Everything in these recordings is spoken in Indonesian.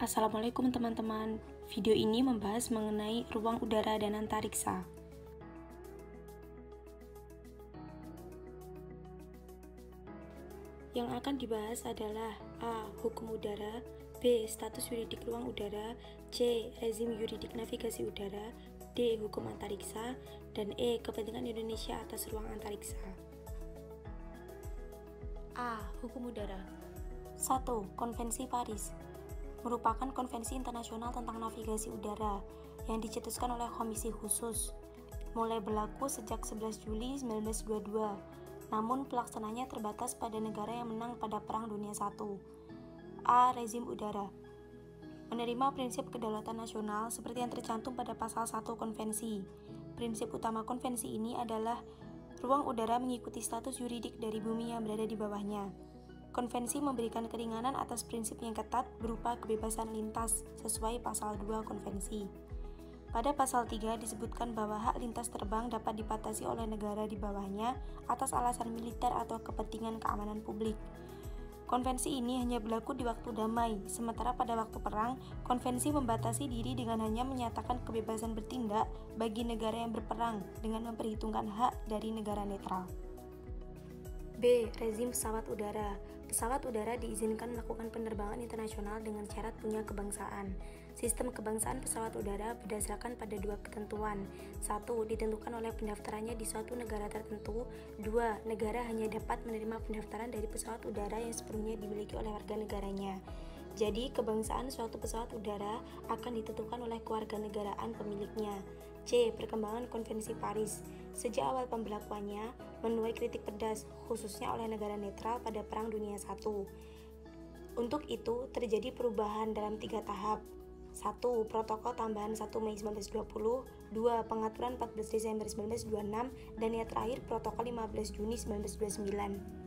Assalamualaikum teman-teman. Video ini membahas mengenai ruang udara dan antariksa. Yang akan dibahas adalah A. Hukum udara, B. Status yuridik ruang udara, C. Rezim yuridik navigasi udara, D. Hukum antariksa, dan E. Kepentingan Indonesia atas ruang antariksa. A. Hukum udara. 1. Konvensi Paris merupakan konvensi internasional tentang navigasi udara yang dicetuskan oleh Komisi Khusus, mulai berlaku sejak 11 Juli 1922, namun pelaksananya terbatas pada negara yang menang pada Perang Dunia I. A. Rezim udara menerima prinsip kedaulatan nasional seperti yang tercantum pada pasal 1 konvensi. Prinsip utama konvensi ini adalah ruang udara mengikuti status yuridik dari bumi yang berada di bawahnya. Konvensi memberikan keringanan atas prinsip yang ketat berupa kebebasan lintas sesuai pasal 2 konvensi. Pada pasal 3 disebutkan bahwa hak lintas terbang dapat dibatasi oleh negara di bawahnya atas alasan militer atau kepentingan keamanan publik. Konvensi ini hanya berlaku di waktu damai, sementara pada waktu perang, konvensi membatasi diri dengan hanya menyatakan kebebasan bertindak bagi negara yang berperang dengan memperhitungkan hak dari negara netral. B. Rezim pesawat udara. Pesawat udara diizinkan melakukan penerbangan internasional dengan syarat punya kebangsaan. Sistem kebangsaan pesawat udara berdasarkan pada dua ketentuan. 1. Ditentukan oleh pendaftarannya di suatu negara tertentu. 2. Negara hanya dapat menerima pendaftaran dari pesawat udara yang sepenuhnya dimiliki oleh warga negaranya. Jadi, kebangsaan suatu pesawat udara akan ditentukan oleh kewarganegaraan pemiliknya. C. Perkembangan Konvensi Paris. Sejak awal pemberlakuannya, menuai kritik pedas, khususnya oleh negara netral pada Perang Dunia I. Untuk itu, terjadi perubahan dalam 3 tahap. 1. Protokol tambahan 1 Mei 1920, 2. Pengaturan 14 Desember 1926, dan yang terakhir Protokol 15 Juni 1929.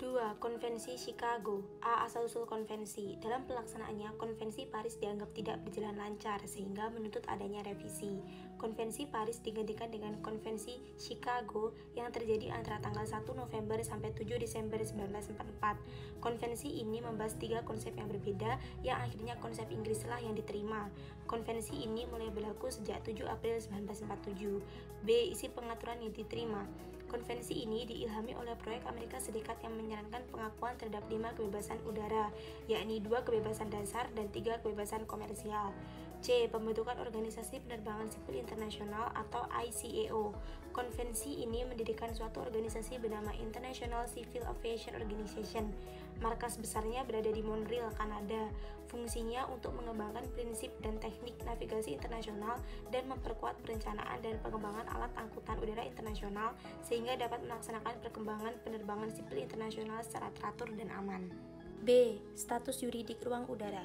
2. Konvensi Chicago. A. Asal-usul konvensi. Dalam pelaksanaannya, konvensi Paris dianggap tidak berjalan lancar sehingga menuntut adanya revisi. Konvensi Paris digantikan dengan konvensi Chicago yang terjadi antara tanggal 1 November sampai 7 Desember 1944. Konvensi ini membahas 3 konsep yang berbeda yang akhirnya konsep Inggrislah yang diterima. Konvensi ini mulai berlaku sejak 7 April 1947. B. Isi pengaturan yang diterima. Konvensi ini diilhami oleh proyek Amerika Serikat yang menyarankan pengakuan terhadap 5 kebebasan udara, yakni 2 kebebasan dasar dan 3 kebebasan komersial. C. Pembentukan Organisasi Penerbangan Sipil Internasional atau ICAO. Konvensi ini mendirikan suatu organisasi bernama International Civil Aviation Organization. Markas besarnya berada di Montreal, Kanada. Fungsinya untuk mengembangkan prinsip dan teknik navigasi internasional dan memperkuat perencanaan dan pengembangan alat angkutan udara internasional sehingga dapat melaksanakan perkembangan penerbangan sipil internasional secara teratur dan aman. B. Status yuridik ruang udara.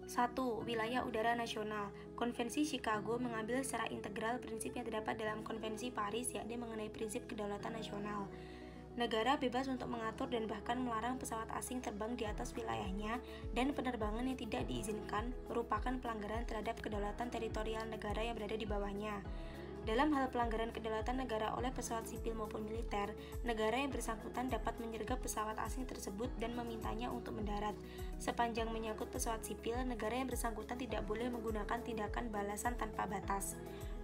1. Wilayah udara nasional. Konvensi Chicago mengambil secara integral prinsip yang terdapat dalam Konvensi Paris, yakni mengenai prinsip kedaulatan nasional. Negara bebas untuk mengatur dan bahkan melarang pesawat asing terbang di atas wilayahnya, dan penerbangan yang tidak diizinkan merupakan pelanggaran terhadap kedaulatan teritorial negara yang berada di bawahnya. Dalam hal pelanggaran kedaulatan negara oleh pesawat sipil maupun militer, negara yang bersangkutan dapat menyergap pesawat asing tersebut dan memintanya untuk mendarat. Sepanjang menyangkut pesawat sipil, negara yang bersangkutan tidak boleh menggunakan tindakan balasan tanpa batas.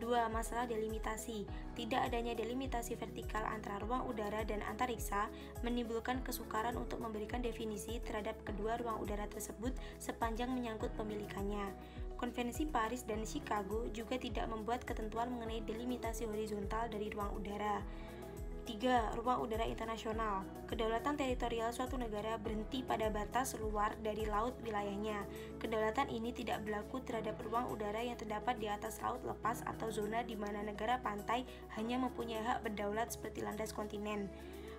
2. Masalah delimitasi. Tidak adanya delimitasi vertikal antara ruang udara dan antariksa menimbulkan kesukaran untuk memberikan definisi terhadap kedua ruang udara tersebut sepanjang menyangkut pemilikannya. Konvensi Paris dan Chicago juga tidak membuat ketentuan mengenai delimitasi horizontal dari ruang udara. 3. Ruang udara internasional. Kedaulatan teritorial suatu negara berhenti pada batas luar dari laut wilayahnya. Kedaulatan ini tidak berlaku terhadap ruang udara yang terdapat di atas laut lepas atau zona di mana negara pantai hanya mempunyai hak berdaulat seperti landas kontinen.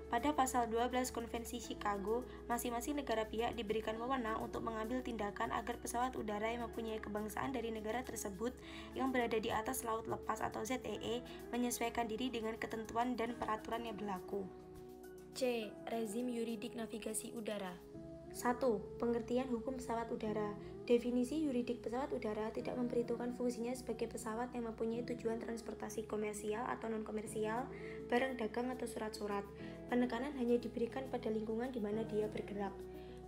Pada pasal 12 Konvensi Chicago, masing-masing negara pihak diberikan wewenang untuk mengambil tindakan agar pesawat udara yang mempunyai kebangsaan dari negara tersebut yang berada di atas laut lepas atau ZEE menyesuaikan diri dengan ketentuan dan peraturan yang berlaku. C. Rezim yuridik navigasi udara. 1. Pengertian hukum pesawat udara. Definisi yuridik pesawat udara tidak memperhitungkan fungsinya sebagai pesawat yang mempunyai tujuan transportasi komersial atau non-komersial, barang dagang atau surat-surat. Penekanan hanya diberikan pada lingkungan di mana dia bergerak.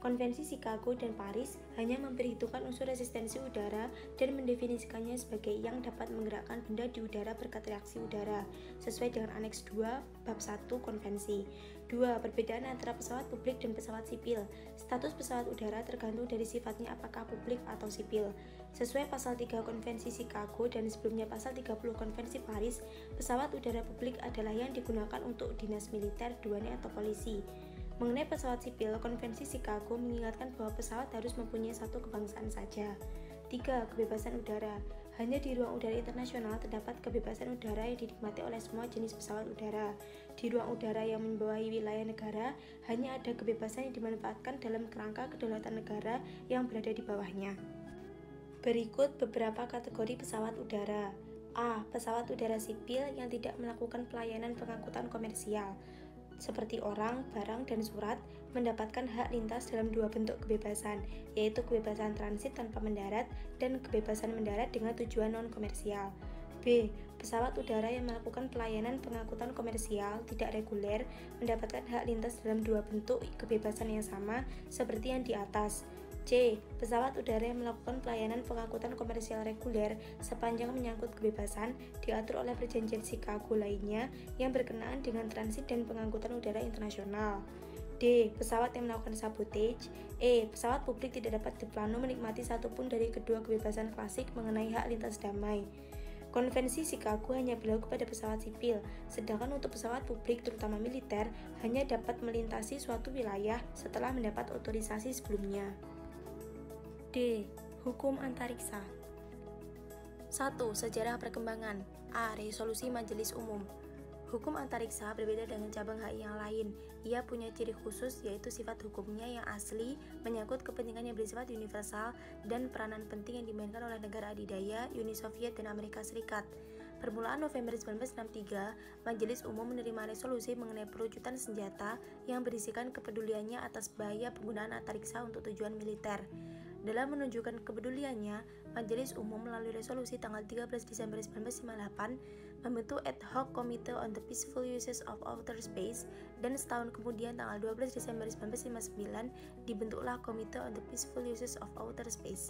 Konvensi Chicago dan Paris hanya memperhitungkan unsur resistensi udara dan mendefinisikannya sebagai yang dapat menggerakkan benda di udara berkat reaksi udara, sesuai dengan Aneks 2 Bab 1 Konvensi. 2. Perbedaan antara pesawat publik dan pesawat sipil. Status pesawat udara tergantung dari sifatnya apakah publik atau sipil. Sesuai Pasal 3 Konvensi Chicago dan sebelumnya Pasal 30 Konvensi Paris, pesawat udara publik adalah yang digunakan untuk dinas militer, dunia, atau polisi. Mengenai pesawat sipil, Konvensi Chicago mengingatkan bahwa pesawat harus mempunyai satu kebangsaan saja. 3. Kebebasan udara. Hanya di ruang udara internasional terdapat kebebasan udara yang dinikmati oleh semua jenis pesawat udara. Di ruang udara yang membawahi wilayah negara, hanya ada kebebasan yang dimanfaatkan dalam kerangka kedaulatan negara yang berada di bawahnya. Berikut beberapa kategori pesawat udara. A. Pesawat udara sipil yang tidak melakukan pelayanan pengangkutan komersial, seperti orang, barang, dan surat, mendapatkan hak lintas dalam dua bentuk kebebasan, yaitu kebebasan transit tanpa mendarat dan kebebasan mendarat dengan tujuan non-komersial. B. Pesawat udara yang melakukan pelayanan pengangkutan komersial tidak reguler mendapatkan hak lintas dalam dua bentuk kebebasan yang sama seperti yang di atas. C. Pesawat udara yang melakukan pelayanan pengangkutan komersial reguler sepanjang menyangkut kebebasan diatur oleh perjanjian Chicago lainnya yang berkenaan dengan transit dan pengangkutan udara internasional. D. Pesawat yang melakukan sabotage. E. Pesawat publik tidak dapat diplano menikmati satupun dari kedua kebebasan klasik mengenai hak lintas damai. Konvensi Chicago hanya berlaku pada pesawat sipil, sedangkan untuk pesawat publik terutama militer hanya dapat melintasi suatu wilayah setelah mendapat otorisasi sebelumnya. D. Hukum antariksa. 1. Sejarah perkembangan. A. Resolusi Majelis Umum. Hukum antariksa berbeda dengan cabang HI yang lain. Ia punya ciri khusus yaitu sifat hukumnya yang asli, menyangkut kepentingan yang bersifat universal, dan peranan penting yang dimainkan oleh negara adidaya, Uni Soviet, dan Amerika Serikat. Permulaan November 1963, Majelis Umum menerima resolusi mengenai pelucutan senjata yang berisikan kepeduliannya atas bahaya penggunaan antariksa untuk tujuan militer. Dalam menunjukkan kepeduliannya, Majelis Umum melalui resolusi tanggal 13 Desember 1958 membentuk Ad Hoc Committee on the Peaceful Uses of Outer Space, dan setahun kemudian tanggal 12 Desember 1959 dibentuklah Committee on the Peaceful Uses of Outer Space.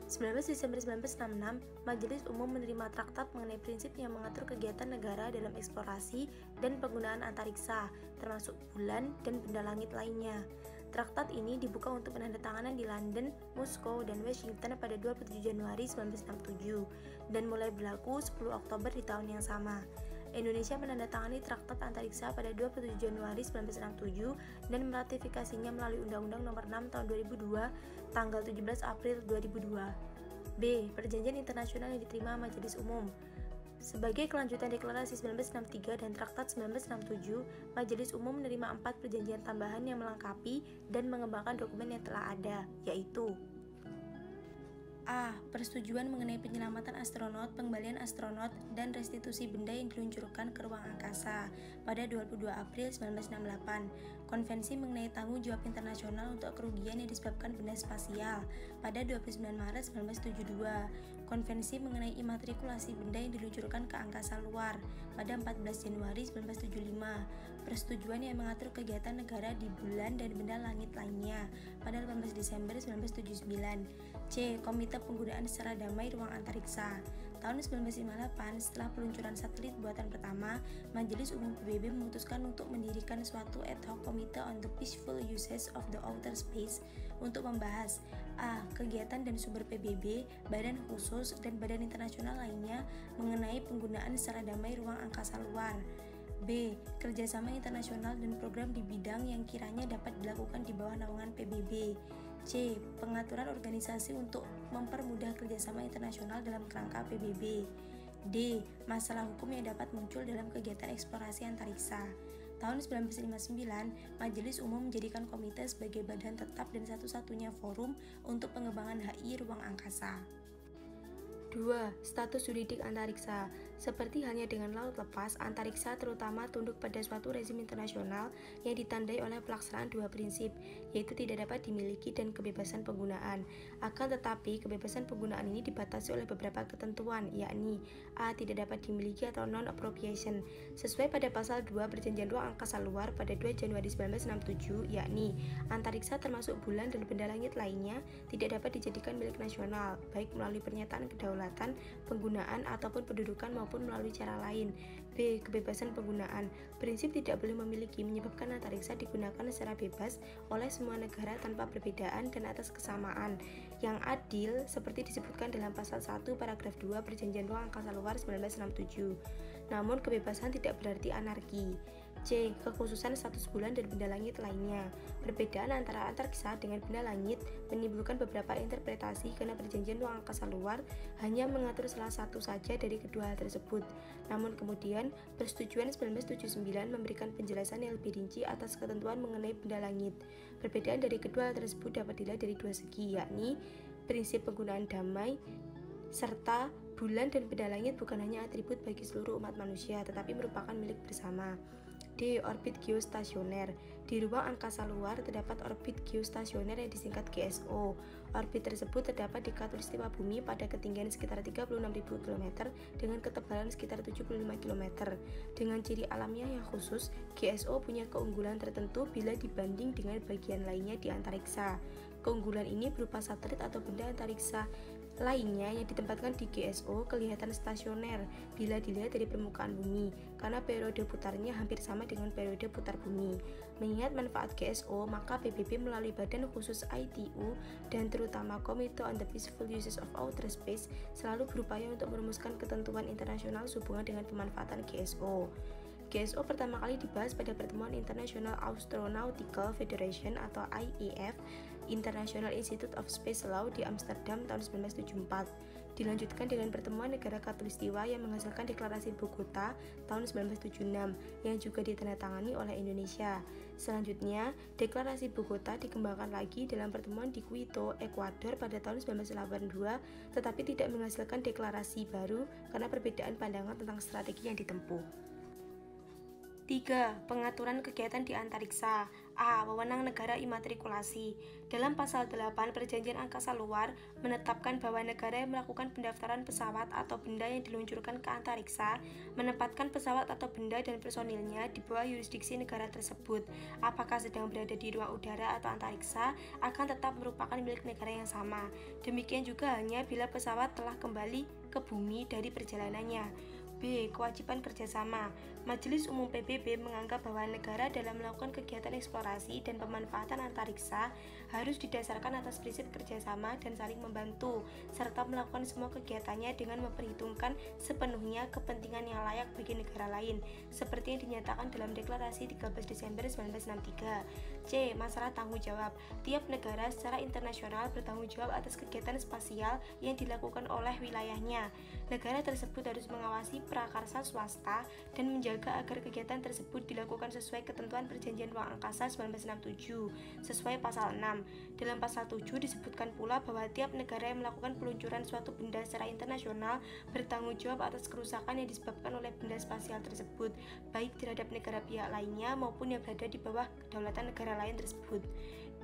19 Desember 1966, Majelis Umum menerima traktat mengenai prinsip yang mengatur kegiatan negara dalam eksplorasi dan penggunaan antariksa, termasuk bulan dan benda langit lainnya. Traktat ini dibuka untuk penandatanganan di London, Moskow, dan Washington pada 27 Januari 1967 dan mulai berlaku 10 Oktober di tahun yang sama. Indonesia menandatangani Traktat Antariksa pada 27 Januari 1967 dan meratifikasinya melalui Undang-Undang Nomor 6 Tahun 2002 tanggal 17 April 2002. B. Perjanjian internasional yang diterima Majelis Umum. Sebagai kelanjutan Deklarasi 1963 dan Traktat 1967, Majelis Umum menerima 4 perjanjian tambahan yang melengkapi dan mengembangkan dokumen yang telah ada, yaitu A. Persetujuan mengenai penyelamatan astronot, pengembalian astronot, dan restitusi benda yang diluncurkan ke ruang angkasa pada 22 April 1968. Konvensi mengenai tanggung jawab internasional untuk kerugian yang disebabkan benda spasial pada 29 Maret 1972. Konvensi mengenai imatrikulasi benda yang diluncurkan ke angkasa luar pada 14 Januari 1975. Persetujuan yang mengatur kegiatan negara di bulan dan benda langit lainnya pada 18 Desember 1979. C. Komite Penggunaan Secara Damai Ruang Antariksa. Tahun 1958, setelah peluncuran satelit buatan pertama, Majelis Umum PBB memutuskan untuk mendirikan suatu ad hoc Committee on the Peaceful Uses of the Outer Space untuk membahas A. Kegiatan dan sumber PBB, badan khusus, dan badan internasional lainnya mengenai penggunaan secara damai ruang angkasa luar. B. Kerjasama internasional dan program di bidang yang kiranya dapat dilakukan di bawah naungan PBB. C. Pengaturan organisasi untuk mempermudah kerjasama internasional dalam kerangka PBB. D. Masalah hukum yang dapat muncul dalam kegiatan eksplorasi antariksa. Tahun 1959, Majelis Umum menjadikan komite sebagai badan tetap dan satu-satunya forum untuk pengembangan HI ruang angkasa. 2. Status juridik antariksa. Seperti halnya dengan laut lepas, antariksa terutama tunduk pada suatu rezim internasional yang ditandai oleh pelaksanaan dua prinsip, yaitu tidak dapat dimiliki dan kebebasan penggunaan. Akan tetapi, kebebasan penggunaan ini dibatasi oleh beberapa ketentuan, yakni A. Tidak dapat dimiliki atau non-appropriation, sesuai pada pasal 2 Perjanjian Ruang Angkasa Luar pada 2 Januari 1967, yakni antariksa termasuk bulan dan benda langit lainnya tidak dapat dijadikan milik nasional, baik melalui pernyataan kedaulatan, penggunaan, ataupun pendudukan maupun melalui cara lain. B. Kebebasan penggunaan. Prinsip tidak boleh memiliki menyebabkan antariksa digunakan secara bebas oleh semua negara tanpa perbedaan dan atas kesamaan yang adil seperti disebutkan dalam pasal 1 paragraf 2 Perjanjian Ruang Angkasa Luar 1967. Namun kebebasan tidak berarti anarki. C. Kekhususan status bulan dan benda langit lainnya. Perbedaan antara antariksa dengan benda langit menimbulkan beberapa interpretasi karena Perjanjian Ruang Angkasa Luar hanya mengatur salah satu saja dari kedua hal tersebut. Namun kemudian, Persetujuan 1979 memberikan penjelasan yang lebih rinci atas ketentuan mengenai benda langit. Perbedaan dari kedua hal tersebut dapat dilihat dari dua segi, yakni prinsip penggunaan damai serta bulan dan benda langit bukan hanya atribut bagi seluruh umat manusia, tetapi merupakan milik bersama. D. Orbit geostasioner. Di ruang angkasa luar terdapat orbit geostasioner yang disingkat GSO. Orbit tersebut terdapat di khatulistiwa bumi pada ketinggian sekitar 36.000 km dengan ketebalan sekitar 75 km. Dengan ciri alamiah yang khusus, GSO punya keunggulan tertentu bila dibanding dengan bagian lainnya di antariksa. Keunggulan ini berupa satelit atau benda antariksa lainnya yang ditempatkan di GSO kelihatan stasioner bila dilihat dari permukaan bumi, karena periode putarnya hampir sama dengan periode putar bumi. Mengingat manfaat GSO, maka PBB melalui Badan Khusus ITU dan terutama Committee on the Peaceful Uses of Outer Space selalu berupaya untuk merumuskan ketentuan internasional sehubungan dengan pemanfaatan GSO. GSO pertama kali dibahas pada pertemuan International Astronautical Federation atau IAF International Institute of Space Law di Amsterdam tahun 1974. Dilanjutkan dengan pertemuan negara khatulistiwa yang menghasilkan deklarasi Bogota tahun 1976 yang juga ditandatangani oleh Indonesia. Selanjutnya, deklarasi Bogota dikembangkan lagi dalam pertemuan di Quito, Ekuador pada tahun 1982, tetapi tidak menghasilkan deklarasi baru karena perbedaan pandangan tentang strategi yang ditempuh. 3. Pengaturan kegiatan di antariksa. A. Wewenang negara imatrikulasi. Dalam pasal 8 Perjanjian Angkasa Luar menetapkan bahwa negara yang melakukan pendaftaran pesawat atau benda yang diluncurkan ke antariksa menempatkan pesawat atau benda dan personilnya di bawah yurisdiksi negara tersebut. Apakah sedang berada di ruang udara atau antariksa akan tetap merupakan milik negara yang sama. Demikian juga halnya bila pesawat telah kembali ke bumi dari perjalanannya. B. Kewajiban kerjasama. Majelis Umum PBB menganggap bahwa negara dalam melakukan kegiatan eksplorasi dan pemanfaatan antariksa harus didasarkan atas prinsip kerjasama dan saling membantu, serta melakukan semua kegiatannya dengan memperhitungkan sepenuhnya kepentingan yang layak bagi negara lain, seperti yang dinyatakan dalam Deklarasi 13 Desember 1963. C. Masalah tanggung jawab. Tiap negara secara internasional bertanggung jawab atas kegiatan spasial yang dilakukan oleh wilayahnya. Negara tersebut harus mengawasi prakarsa swasta dan menjaga agar kegiatan tersebut dilakukan sesuai ketentuan Perjanjian Ruang Angkasa 1967 sesuai pasal 6. Dalam pasal 7 disebutkan pula bahwa tiap negara yang melakukan peluncuran suatu benda secara internasional bertanggung jawab atas kerusakan yang disebabkan oleh benda spasial tersebut, baik terhadap negara pihak lainnya maupun yang berada di bawah kedaulatan negara lain tersebut.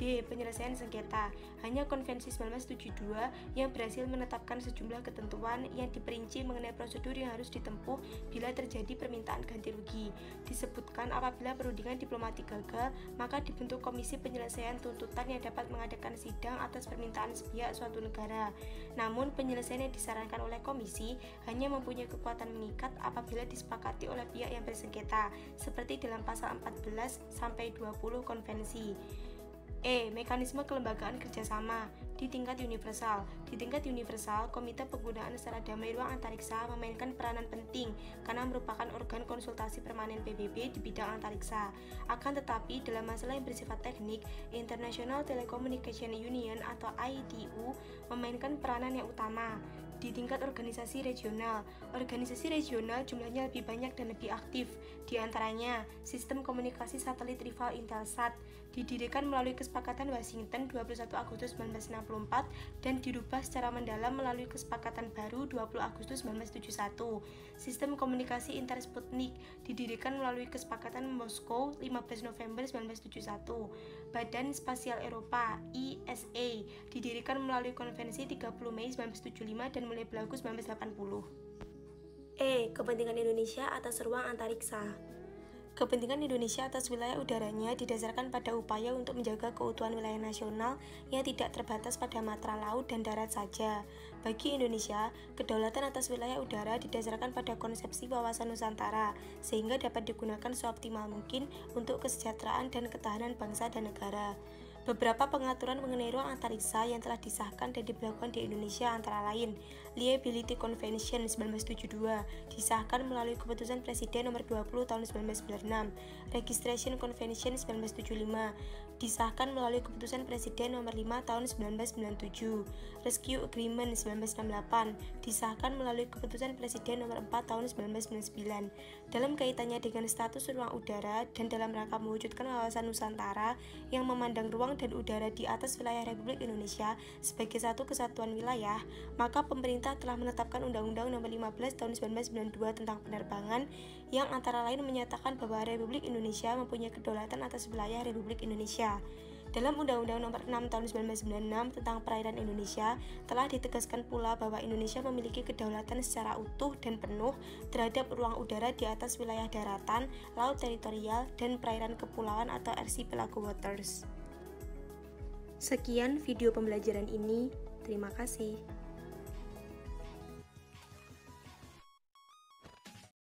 D. Penyelesaian sengketa. Hanya Konvensi 1972 yang berhasil menetapkan sejumlah ketentuan yang diperinci mengenai prosedur yang harus ditempuh bila terjadi permintaan ganti rugi. Disebutkan apabila perundingan diplomatik gagal, maka dibentuk Komisi Penyelesaian Tuntutan yang dapat mengadakan sidang atas permintaan sepihak suatu negara. Namun, penyelesaian yang disarankan oleh komisi hanya mempunyai kekuatan mengikat apabila disepakati oleh pihak yang bersengketa, seperti dalam pasal 14-20 konvensi. E. Mekanisme kelembagaan kerjasama di tingkat universal. Di tingkat universal, Komite Penggunaan Secara Damai Ruang Antariksa memainkan peranan penting karena merupakan organ konsultasi permanen PBB di bidang antariksa. Akan tetapi, dalam masalah yang bersifat teknik, International Telecommunication Union atau ITU memainkan peranan yang utama. Di tingkat organisasi regional jumlahnya lebih banyak dan lebih aktif, di antaranya Sistem Komunikasi Satelit Rival Intelsat, didirikan melalui Kesepakatan Washington 21 Agustus 1964 dan dirubah secara mendalam melalui Kesepakatan baru 20 Agustus 1971. Sistem komunikasi Intersputnik didirikan melalui Kesepakatan Moskow 15 November 1971. Badan Spasial Eropa (ESA) didirikan melalui Konvensi 30 Mei 1975 dan mulai berlaku 1980. Kepentingan Indonesia atas ruang antariksa. Kepentingan Indonesia atas wilayah udaranya didasarkan pada upaya untuk menjaga keutuhan wilayah nasional yang tidak terbatas pada matra laut dan darat saja. Bagi Indonesia, kedaulatan atas wilayah udara didasarkan pada konsepsi wawasan Nusantara, sehingga dapat digunakan seoptimal mungkin untuk kesejahteraan dan ketahanan bangsa dan negara. Beberapa pengaturan mengenai ruang antariksa yang telah disahkan dan diberlakukan di Indonesia antara lain Liability Convention 1972 disahkan melalui keputusan Presiden nomor 20 tahun 1996, Registration Convention 1975 disahkan melalui keputusan Presiden nomor 5 tahun 1997, Rescue Agreement 1968 disahkan melalui keputusan Presiden nomor 4 tahun 1999. Dalam kaitannya dengan status ruang udara dan dalam rangka mewujudkan wawasan Nusantara yang memandang ruang dan udara di atas wilayah Republik Indonesia sebagai satu kesatuan wilayah, maka pemerintah telah menetapkan Undang-Undang Nomor 15 Tahun 1992 tentang penerbangan yang antara lain menyatakan bahwa Republik Indonesia mempunyai kedaulatan atas wilayah Republik Indonesia. Dalam Undang-Undang Nomor 6 Tahun 1996 tentang Perairan Indonesia telah ditegaskan pula bahwa Indonesia memiliki kedaulatan secara utuh dan penuh terhadap ruang udara di atas wilayah daratan, laut teritorial, dan perairan kepulauan atau archipelago waters. Sekian video pembelajaran ini, terima kasih.